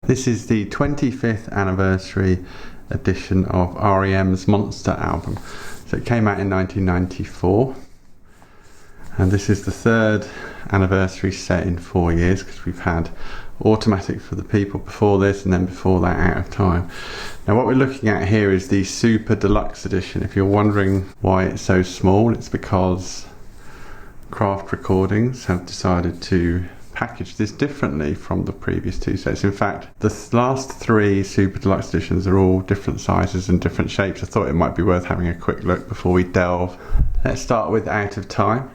This is the 25th anniversary edition of R.E.M's Monster album. So it came out in 1994, and this is the third anniversary set in 4 years, because we've had Automatic for the People before this, and then before that Out of Time. Now what we're looking at here is the Super Deluxe edition. If you're wondering why it's so small, it's because Craft Recordings have decided to package this differently from the previous two sets. In fact, the last three Super Deluxe editions are all different sizes and different shapes. I thought it might be worth having a quick look before we delve. Let's start with Out of Time.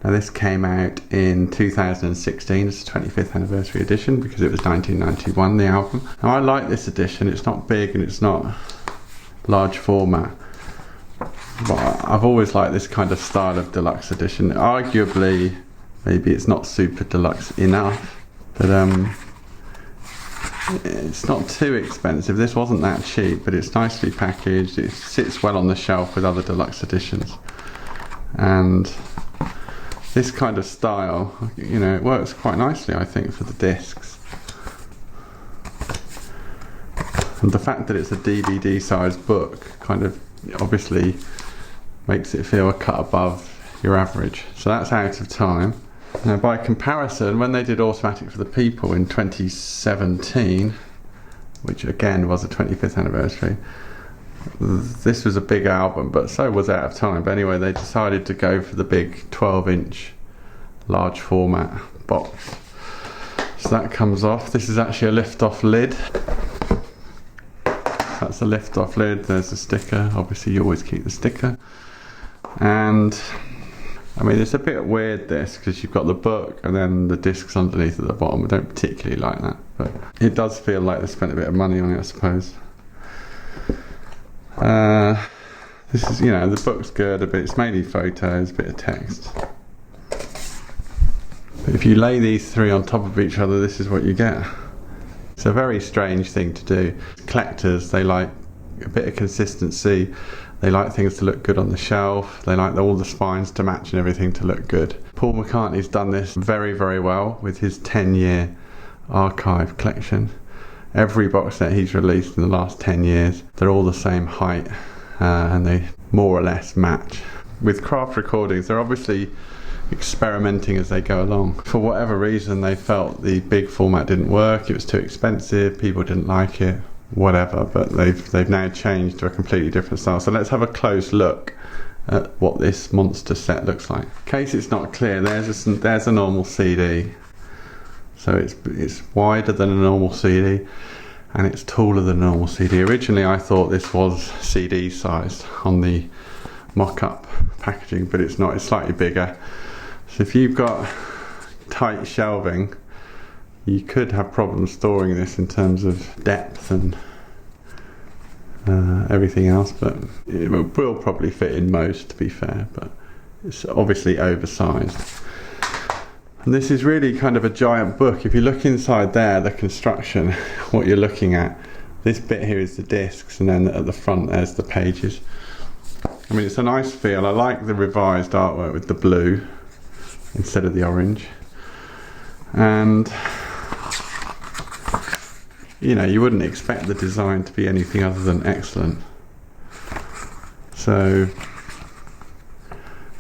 Now this came out in 2016 as the 25th anniversary edition, because it was 1991, the album. Now I like this edition. It's not big and it's not large format, but I've always liked this kind of style of deluxe edition. Arguably, maybe it's not super deluxe enough, but it's not too expensive. This wasn't that cheap, but it's nicely packaged. It sits well on the shelf with other deluxe editions, and this kind of style, you know, it works quite nicely, I think, for the discs. And the fact that it's a DVD sized book kind of obviously makes it feel a cut above your average. So that's Out of Time. Now by comparison, when they did Automatic for the People in 2017, which again was the 25th anniversary, this was a big album, but so was Out of Time. But anyway, they decided to go for the big 12-inch large format box. So that comes off. This is actually a lift-off lid. That's a lift-off lid. There's a sticker. Obviously you always keep the sticker. And I mean, it's a bit weird this, because you've got the book and then the discs underneath at the bottom. I don't particularly like that, but it does feel like they spent a bit of money on it, I suppose. This is, you know, the book's good, but it's mainly photos, a bit of text. But if you lay these three on top of each other, this is what you get. It's a very strange thing to do. Collectors, they like a bit of consistency. They like things to look good on the shelf. They like all the spines to match and everything to look good. Paul McCartney's done this very, very well with his 10-year archive collection. Every box set he's released in the last 10 years, they're all the same height, and they more or less match. With Craft Recordings, they're obviously experimenting as they go along. For whatever reason, they felt the big format didn't work, it was too expensive, people didn't like it, whatever, but they've now changed to a completely different style. So let's have a close look at what this monster set looks like. In case it's not clear, there's a normal CD. So it's wider than a normal CD, and it's taller than a normal CD. Originally I thought this was CD sized on the mock-up packaging, but it's not, it's slightly bigger. So if you've got tight shelving, you could have problems storing this in terms of depth and everything else, but it will probably fit in most, to be fair, but it's obviously oversized. And this is really kind of a giant book. If you look inside there, the construction, what you're looking at, this bit here is the discs, and then at the front there's the pages. I mean, it's a nice feel. I like the revised artwork with the blue instead of the orange. And you know, you wouldn't expect the design to be anything other than excellent. So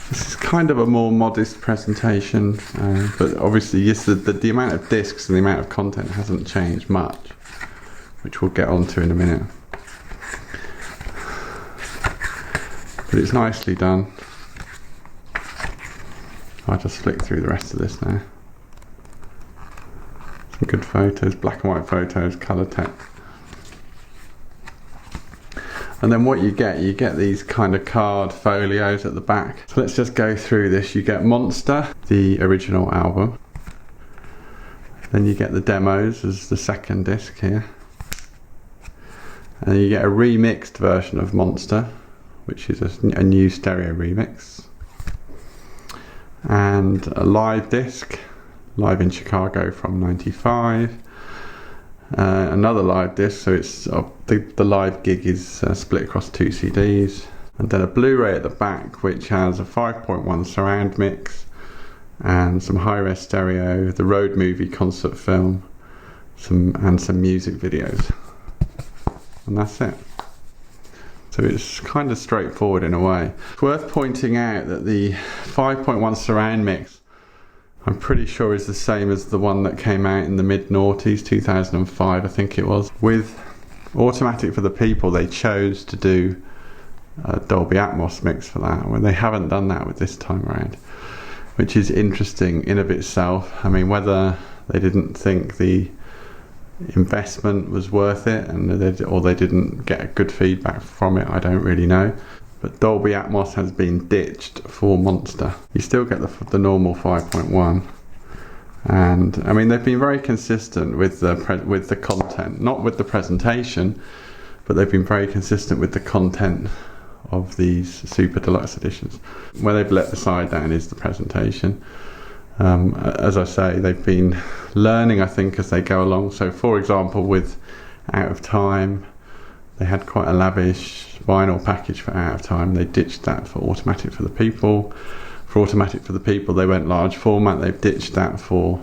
this is kind of a more modest presentation, but obviously yes, the amount of discs and the amount of content hasn't changed much, which we'll get onto in a minute. But it's nicely done. I'll just flick through the rest of this now. Some good photos, black and white photos, colour text. And then what you get these kind of card folios at the back. So let's just go through this. You get Monster, the original album. Then you get the demos as the second disc here. And you get a remixed version of Monster, which is a new stereo remix. And a live disc, live in Chicago from '95. Another live disc, so it's the live gig is split across 2 CDs, and then a Blu-ray at the back which has a 5.1 surround mix and some high-res stereo, the road movie concert film, some music videos, and that's it. So it's kind of straightforward in a way. It's worth pointing out that the 5.1 surround mix, I'm pretty sure, is the same as the one that came out in the mid-noughties, 2005 I think it was. With Automatic for the People, they chose to do a Dolby Atmos mix for that, when they haven't done that with this time around, which is interesting in of itself. I mean, whether they didn't think the investment was worth it, or they didn't get good feedback from it, I don't really know. But Dolby Atmos has been ditched for Monster. You still get the normal 5.1, and I mean, they've been very consistent with the content, not with the presentation, but they've been very consistent with the content of these Super Deluxe editions. Where they've let the side down is the presentation. As I say, they've been learning, I think, as they go along. So, for example, with Out of Time, they had quite a lavish vinyl package for Out of Time. They ditched that for Automatic for the People. For Automatic for the People, they went large format. They've ditched that for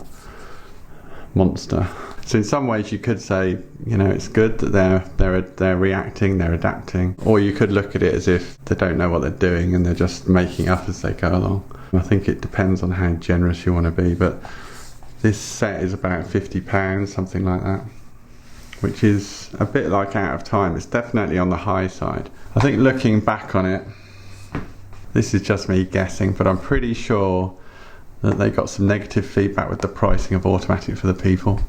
Monster. So in some ways you could say, you know, it's good that they're reacting, they're adapting, or you could look at it as if they don't know what they're doing and they're just making up as they go along. I think it depends on how generous you want to be, but this set is about £50, something like that, which is a bit like Out of Time. It's definitely on the high side. I think looking back on it, this is just me guessing, but I'm pretty sure that they got some negative feedback with the pricing of Automatic for the People,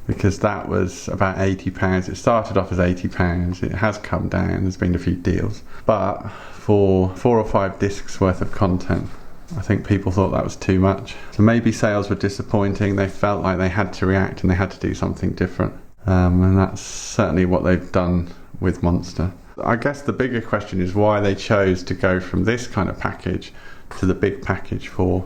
because that was about £80. It started off as £80. It has come down. There's been a few deals, but for 4 or 5 discs worth of content, I think people thought that was too much. So maybe sales were disappointing. They felt like they had to react and they had to do something different, and that's certainly what they've done with Monster. I guess the bigger question is why they chose to go from this kind of package to the big package for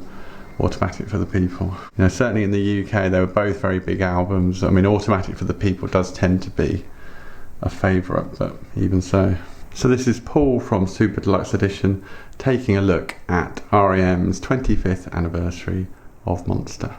Automatic for the People. You know, certainly in the UK, they were both very big albums. I mean, Automatic for the People does tend to be a favourite, but even so. So this is Paul from Super Deluxe Edition, taking a look at R.E.M's 25th anniversary of Monster.